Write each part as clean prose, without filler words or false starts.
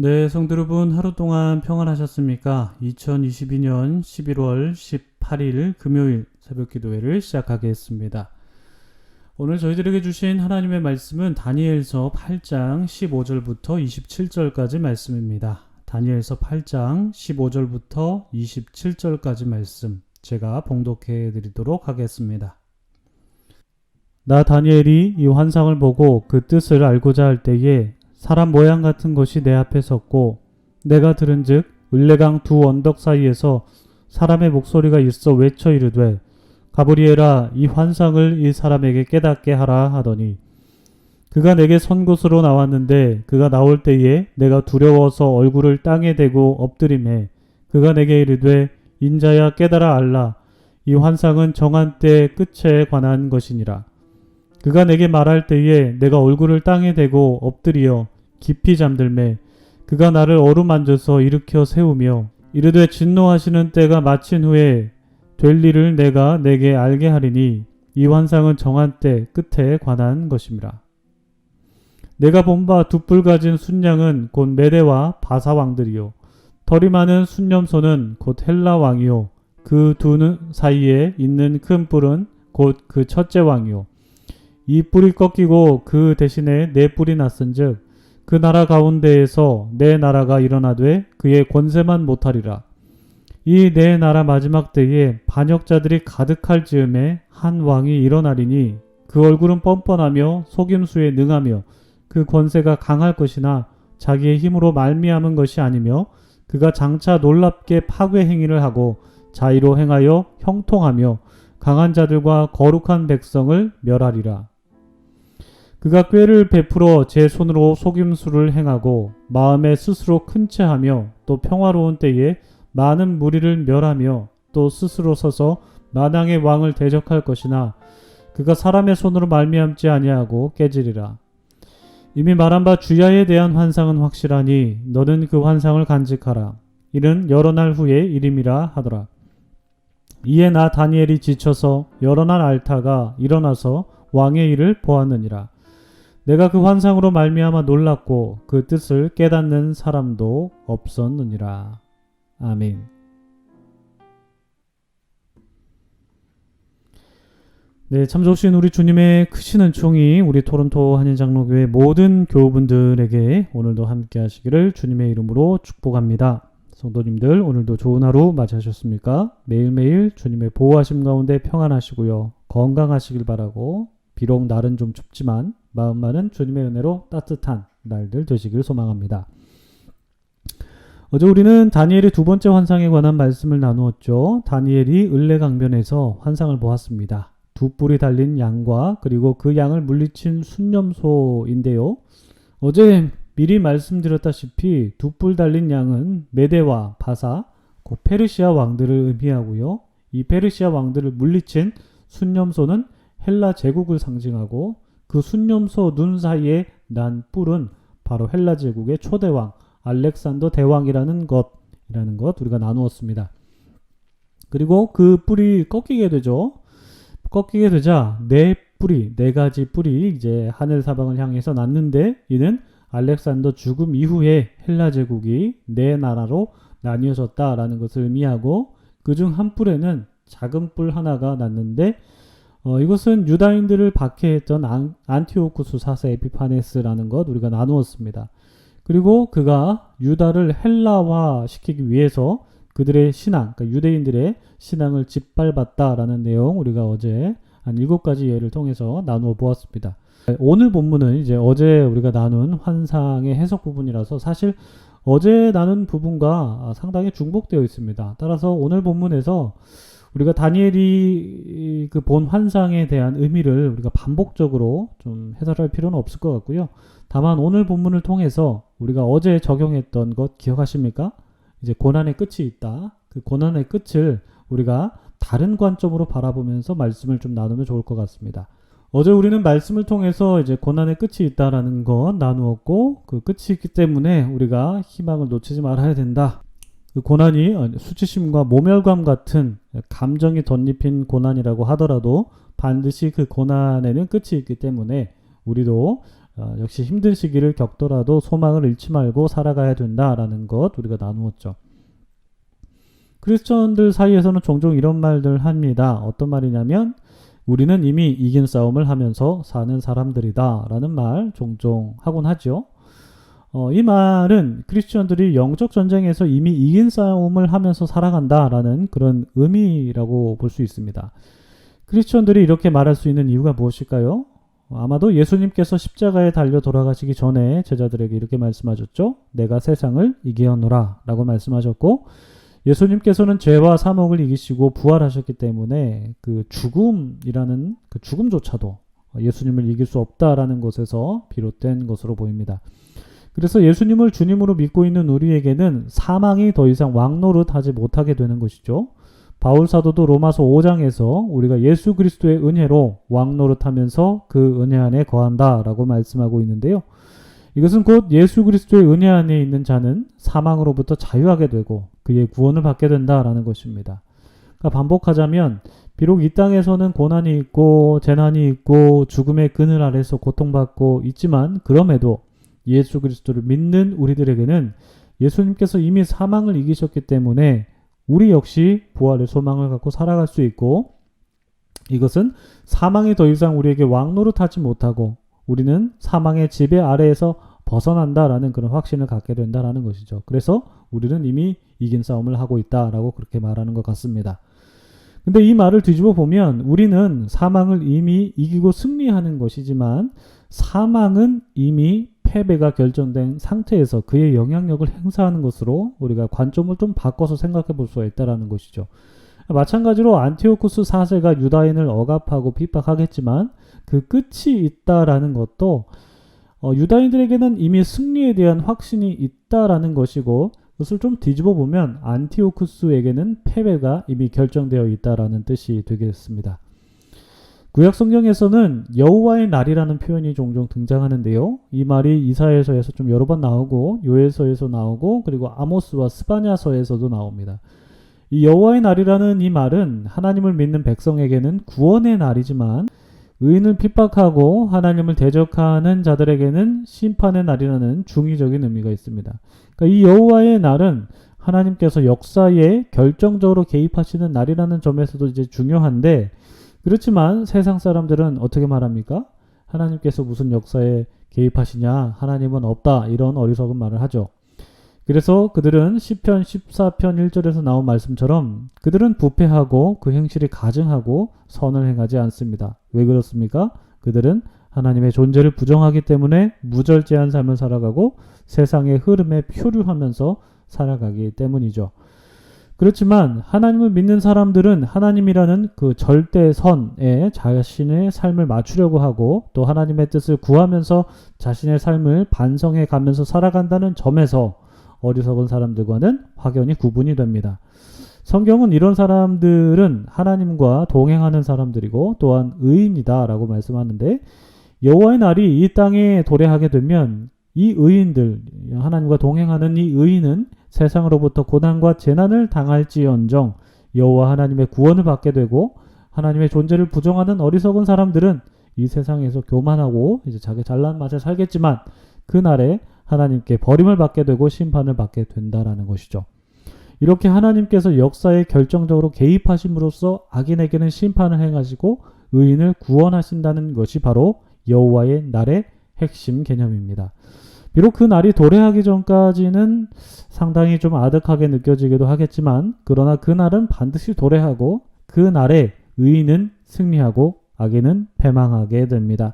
네, 성도 여러분 하루 동안 평안하셨습니까? 2022년 11월 18일 금요일 새벽 기도회를 시작하겠습니다. 오늘 저희들에게 주신 하나님의 말씀은 다니엘서 8장 15절부터 27절까지 말씀입니다. 다니엘서 8장 15절부터 27절까지 말씀 제가 봉독해 드리도록 하겠습니다. 나 다니엘이 이 환상을 보고 그 뜻을 알고자 할 때에 사람 모양 같은 것이 내 앞에 섰고 내가 들은즉 을레강 두 언덕 사이에서 사람의 목소리가 있어 외쳐 이르되 가브리엘아 이 환상을 이 사람에게 깨닫게 하라 하더니 그가 내게 선 곳으로 나왔는데 그가 나올 때에 내가 두려워서 얼굴을 땅에 대고 엎드림에 그가 내게 이르되 인자야 깨달아 알라 이 환상은 정한 때 끝에 관한 것이니라. 그가 내게 말할 때에 내가 얼굴을 땅에 대고 엎드리어 깊이 잠들매 그가 나를 어루만져서 일으켜 세우며 이르되 진노하시는 때가 마친 후에 될 일을 내가 내게 알게 하리니 이 환상은 정한 때 끝에 관한 것임이라. 내가 본 바 두 뿔 가진 순양은 곧 메대와 바사 왕들이요 털이 많은 순념소는 곧 헬라 왕이요 그 두 사이에 있는 큰 뿔은 곧 그 첫째 왕이요 이 뿔이 꺾이고 그 대신에 네 뿔이 났은즉 그 나라 가운데에서 네 나라가 일어나되 그의 권세만 못하리라. 이 네 나라 마지막 때에 반역자들이 가득할 즈음에 한 왕이 일어나리니 그 얼굴은 뻔뻔하며 속임수에 능하며 그 권세가 강할 것이나 자기의 힘으로 말미암은 것이 아니며 그가 장차 놀랍게 파괴 행위를 하고 자의로 행하여 형통하며 강한 자들과 거룩한 백성을 멸하리라. 그가 꾀를 베풀어 제 손으로 속임수를 행하고 마음에 스스로 큰 채하며 또 평화로운 때에 많은 무리를 멸하며 또 스스로 서서 만왕의 왕을 대적할 것이나 그가 사람의 손으로 말미암지 아니하고 깨지리라. 이미 말한 바 주야에 대한 환상은 확실하니 너는 그 환상을 간직하라. 이는 여러 날 후에 일임이라 하더라. 이에 나 다니엘이 지쳐서 여러 날 앓다가 일어나서 왕의 일을 보았느니라. 내가 그 환상으로 말미암아 놀랐고 그 뜻을 깨닫는 사람도 없었느니라. 아멘. 네, 참 좋으신 우리 주님의 크신 은총이 우리 토론토 한인장로교회 모든 교우분들에게 오늘도 함께 하시기를 주님의 이름으로 축복합니다. 성도님들 오늘도 좋은 하루 맞이하셨습니까? 매일매일 주님의 보호하심 가운데 평안하시고요. 건강하시길 바라고 비록 날은 좀 춥지만 마음만은 주님의 은혜로 따뜻한 날들 되시길 소망합니다. 어제 우리는 다니엘의 두 번째 환상에 관한 말씀을 나누었죠. 다니엘이 을레강변에서 환상을 보았습니다. 두 뿔이 달린 양과 그리고 그 양을 물리친 순념소인데요. 어제 미리 말씀드렸다시피 두 뿔 달린 양은 메대와 바사, 곧 페르시아 왕들을 의미하고요. 이 페르시아 왕들을 물리친 순념소는 헬라 제국을 상징하고 그 순념소 눈 사이에 난 뿔은 바로 헬라 제국의 초대왕 알렉산더 대왕이라는 것 우리가 나누었습니다. 그리고 그 뿔이 꺾이게 되죠. 꺾이게 되자 네 가지 뿔이 이제 하늘 사방을 향해서 났는데 이는 알렉산더 죽음 이후에 헬라 제국이 네 나라로 나뉘어졌다라는 것을 의미하고 그중 한 뿔에는 작은 뿔 하나가 났는데 이것은 유다인들을 박해했던 안티오쿠스 4세 에피파네스라는 것 우리가 나누었습니다. 그리고 그가 유다를 헬라화 시키기 위해서 그들의 신앙, 그러니까 유대인들의 신앙을 짓밟았다라는 내용 우리가 어제 한 7가지 예를 통해서 나누어 보았습니다. 오늘 본문은 이제 어제 우리가 나눈 환상의 해석 부분이라서 사실 어제 나눈 부분과 상당히 중복되어 있습니다. 따라서 오늘 본문에서 우리가 다니엘이 그 본 환상에 대한 의미를 우리가 반복적으로 좀 해설할 필요는 없을 것 같고요. 다만 오늘 본문을 통해서 우리가 어제 적용했던 것 기억하십니까? 이제 고난의 끝이 있다. 그 고난의 끝을 우리가 다른 관점으로 바라보면서 말씀을 좀 나누면 좋을 것 같습니다. 어제 우리는 말씀을 통해서 이제 고난의 끝이 있다라는 것 나누었고 그 끝이 있기 때문에 우리가 희망을 놓치지 말아야 된다. 그 고난이 수치심과 모멸감 같은 감정이 덧입힌 고난이라고 하더라도 반드시 그 고난에는 끝이 있기 때문에 우리도 역시 힘든 시기를 겪더라도 소망을 잃지 말고 살아가야 된다라는 것 우리가 나누었죠. 크리스천들 사이에서는 종종 이런 말들 합니다. 어떤 말이냐면 우리는 이미 이긴 싸움을 하면서 사는 사람들이다 라는 말 종종 하곤 하죠. 이 말은 크리스천들이 영적 전쟁에서 이미 이긴 싸움을 하면서 살아간다라는 그런 의미라고 볼 수 있습니다. 크리스천들이 이렇게 말할 수 있는 이유가 무엇일까요? 아마도 예수님께서 십자가에 달려 돌아가시기 전에 제자들에게 이렇게 말씀하셨죠. 내가 세상을 이기었노라 라고 말씀하셨고, 예수님께서는 죄와 사목을 이기시고 부활하셨기 때문에 그 죽음이라는 그 죽음조차도 예수님을 이길 수 없다라는 것에서 비롯된 것으로 보입니다. 그래서 예수님을 주님으로 믿고 있는 우리에게는 사망이 더 이상 왕노릇하지 못하게 되는 것이죠. 바울 사도도 로마서 5장에서 우리가 예수 그리스도의 은혜로 왕노릇하면서 그 은혜 안에 거한다라고 말씀하고 있는데요. 이것은 곧 예수 그리스도의 은혜 안에 있는 자는 사망으로부터 자유하게 되고 그의 구원을 받게 된다라는 것입니다. 그러니까 반복하자면 비록 이 땅에서는 고난이 있고 재난이 있고 죽음의 그늘 아래서 고통받고 있지만 그럼에도 예수 그리스도를 믿는 우리들에게는 예수님께서 이미 사망을 이기셨기 때문에 우리 역시 부활의 소망을 갖고 살아갈 수 있고, 이것은 사망이 더 이상 우리에게 왕노릇하지 못하고 우리는 사망의 지배 아래에서 벗어난다라는 그런 확신을 갖게 된다라는 것이죠. 그래서 우리는 이미 이긴 싸움을 하고 있다라고 그렇게 말하는 것 같습니다. 근데 이 말을 뒤집어 보면 우리는 사망을 이미 이기고 승리하는 것이지만 사망은 이미 패배가 결정된 상태에서 그의 영향력을 행사하는 것으로 우리가 관점을 좀 바꿔서 생각해 볼 수가 있다는 것이죠. 마찬가지로 안티오쿠스 4세가 유다인을 억압하고 핍박하겠지만 그 끝이 있다라는 것도 유다인들에게는 이미 승리에 대한 확신이 있다라는 것이고, 그것을 좀 뒤집어 보면 안티오쿠스에게는 패배가 이미 결정되어 있다라는 뜻이 되겠습니다. 구약 성경에서는 여호와의 날이라는 표현이 종종 등장하는데요. 이 말이 이사야서에서 좀 여러 번 나오고 요엘서에서 나오고 그리고 아모스와 스바냐서에서도 나옵니다. 이 여호와의 날이라는 이 말은 하나님을 믿는 백성에게는 구원의 날이지만 의인을 핍박하고 하나님을 대적하는 자들에게는 심판의 날이라는 중의적인 의미가 있습니다. 그러니까 이 여호와의 날은 하나님께서 역사에 결정적으로 개입하시는 날이라는 점에서도 이제 중요한데, 그렇지만 세상 사람들은 어떻게 말합니까? 하나님께서 무슨 역사에 개입하시냐? 하나님은 없다. 이런 어리석은 말을 하죠. 그래서 그들은 시편 14편 1절에서 나온 말씀처럼 그들은 부패하고 그 행실이 가증하고 선을 행하지 않습니다. 왜 그렇습니까? 그들은 하나님의 존재를 부정하기 때문에 무절제한 삶을 살아가고 세상의 흐름에 표류하면서 살아가기 때문이죠. 그렇지만 하나님을 믿는 사람들은 하나님이라는 그 절대선에 자신의 삶을 맞추려고 하고 또 하나님의 뜻을 구하면서 자신의 삶을 반성해 가면서 살아간다는 점에서 어리석은 사람들과는 확연히 구분이 됩니다. 성경은 이런 사람들은 하나님과 동행하는 사람들이고 또한 의인이다 라고 말씀하는데, 여호와의 날이 이 땅에 도래하게 되면 이 의인들, 하나님과 동행하는 이 의인은 세상으로부터 고난과 재난을 당할지언정 여호와 하나님의 구원을 받게 되고, 하나님의 존재를 부정하는 어리석은 사람들은 이 세상에서 교만하고 이제 자기 잘난 맛에 살겠지만 그날에 하나님께 버림을 받게 되고 심판을 받게 된다라는 것이죠. 이렇게 하나님께서 역사에 결정적으로 개입하심으로써 악인에게는 심판을 행하시고 의인을 구원하신다는 것이 바로 여호와의 날의 핵심 개념입니다. 비록 그 날이 도래하기 전까지는 상당히 좀 아득하게 느껴지기도 하겠지만, 그러나 그 날은 반드시 도래하고 그 날에 의인은 승리하고 악인은 패망하게 됩니다.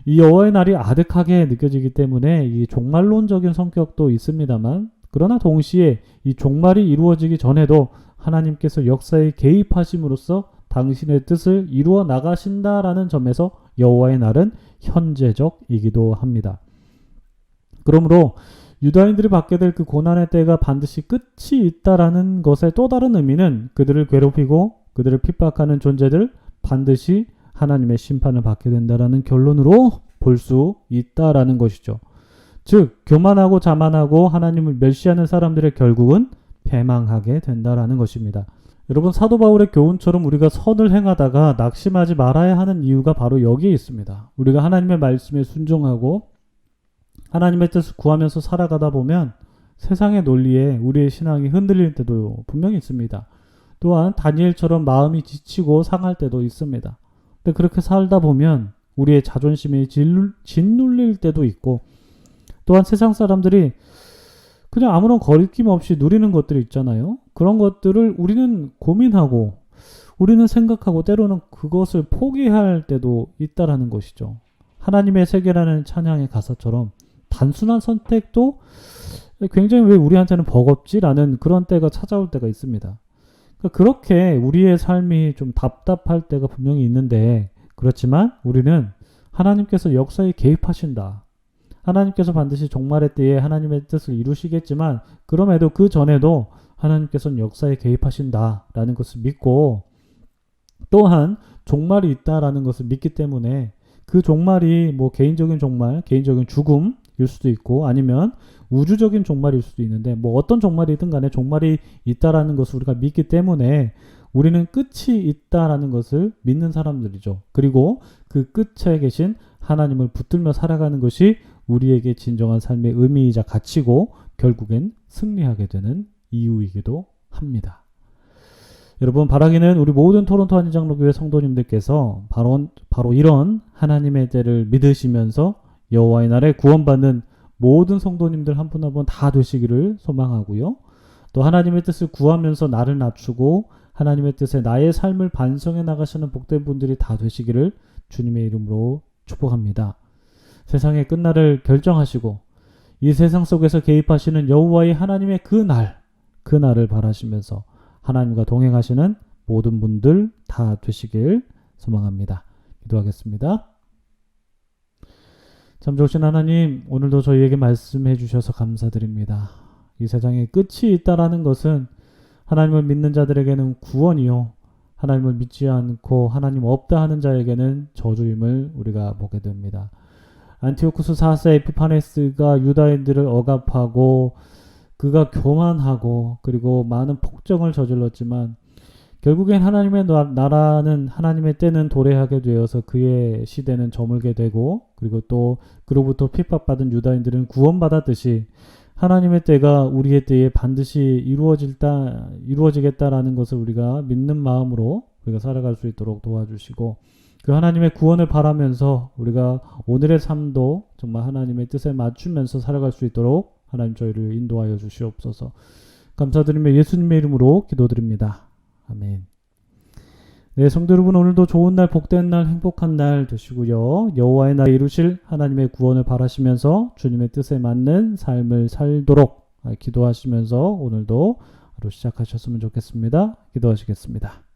이 여호와의 날이 아득하게 느껴지기 때문에 이 종말론적인 성격도 있습니다만, 그러나 동시에 이 종말이 이루어지기 전에도 하나님께서 역사에 개입하심으로써 당신의 뜻을 이루어 나가신다라는 점에서 여호와의 날은 현재적이기도 합니다. 그러므로 유다인들이 받게 될 그 고난의 때가 반드시 끝이 있다라는 것의 또 다른 의미는 그들을 괴롭히고 그들을 핍박하는 존재들 반드시 하나님의 심판을 받게 된다라는 결론으로 볼 수 있다라는 것이죠. 즉 교만하고 자만하고 하나님을 멸시하는 사람들의 결국은 패망하게 된다라는 것입니다. 여러분, 사도 바울의 교훈처럼 우리가 선을 행하다가 낙심하지 말아야 하는 이유가 바로 여기에 있습니다. 우리가 하나님의 말씀에 순종하고 하나님의 뜻을 구하면서 살아가다 보면 세상의 논리에 우리의 신앙이 흔들릴 때도 분명히 있습니다. 또한 다니엘처럼 마음이 지치고 상할 때도 있습니다. 근데 그렇게 살다 보면 우리의 자존심이 짓눌릴 때도 있고, 또한 세상 사람들이 그냥 아무런 거리낌 없이 누리는 것들이 있잖아요. 그런 것들을 우리는 고민하고 우리는 생각하고 때로는 그것을 포기할 때도 있다라는 것이죠. 하나님의 세계라는 찬양의 가사처럼 단순한 선택도 굉장히 왜 우리한테는 버겁지라는 그런 때가 찾아올 때가 있습니다. 그러니까 그렇게 우리의 삶이 좀 답답할 때가 분명히 있는데, 그렇지만 우리는 하나님께서 역사에 개입하신다. 하나님께서 반드시 종말의 때에 하나님의 뜻을 이루시겠지만 그럼에도 그 전에도 하나님께서는 역사에 개입하신다라는 것을 믿고, 또한 종말이 있다라는 것을 믿기 때문에 그 종말이 뭐 개인적인 종말, 개인적인 죽음일 수도 있고 아니면 우주적인 종말일 수도 있는데, 뭐 어떤 종말이든 간에 종말이 있다라는 것을 우리가 믿기 때문에 우리는 끝이 있다라는 것을 믿는 사람들이죠. 그리고 그 끝에 계신 하나님을 붙들며 살아가는 것이 우리에게 진정한 삶의 의미이자 가치고 결국엔 승리하게 되는 이유이기도 합니다. 여러분, 바라기는 우리 모든 토론토 한인장로교회 성도님들께서 바로 이런 하나님의 때를 믿으시면서 여호와의 날에 구원받는 모든 성도님들 한 분 한 분 다 되시기를 소망하고요. 또 하나님의 뜻을 구하면서 나를 낮추고 하나님의 뜻에 나의 삶을 반성해 나가시는 복된 분들이 다 되시기를 주님의 이름으로 축복합니다. 세상의 끝날을 결정하시고 이 세상 속에서 개입하시는 여호와의 하나님의 그 날을 바라시면서 하나님과 동행하시는 모든 분들 다 되시길 소망합니다. 기도하겠습니다. 참 좋으신 하나님, 오늘도 저희에게 말씀해 주셔서 감사드립니다. 이 세상에 끝이 있다라는 것은 하나님을 믿는 자들에게는 구원이요, 하나님을 믿지 않고 하나님 없다 하는 자에게는 저주임을 우리가 보게 됩니다. 안티오쿠스 4세 에피파네스가 유다인들을 억압하고 그가 교만하고 그리고 많은 폭정을 저질렀지만 결국엔 하나님의 나라는, 하나님의 때는 도래하게 되어서 그의 시대는 저물게 되고, 그리고 또 그로부터 핍박받은 유다인들은 구원받았듯이 하나님의 때가 우리의 때에 반드시 이루어지겠다라는 것을 우리가 믿는 마음으로 우리가 살아갈 수 있도록 도와주시고, 그 하나님의 구원을 바라면서 우리가 오늘의 삶도 정말 하나님의 뜻에 맞추면서 살아갈 수 있도록 하나님 저희를 인도하여 주시옵소서. 감사드리며 예수님의 이름으로 기도드립니다. 아멘. 네, 성도 여러분, 오늘도 좋은 날, 복된 날, 행복한 날 되시고요. 여호와의 날에 이루실 하나님의 구원을 바라시면서 주님의 뜻에 맞는 삶을 살도록 기도하시면서 오늘도 하루 시작하셨으면 좋겠습니다. 기도하시겠습니다.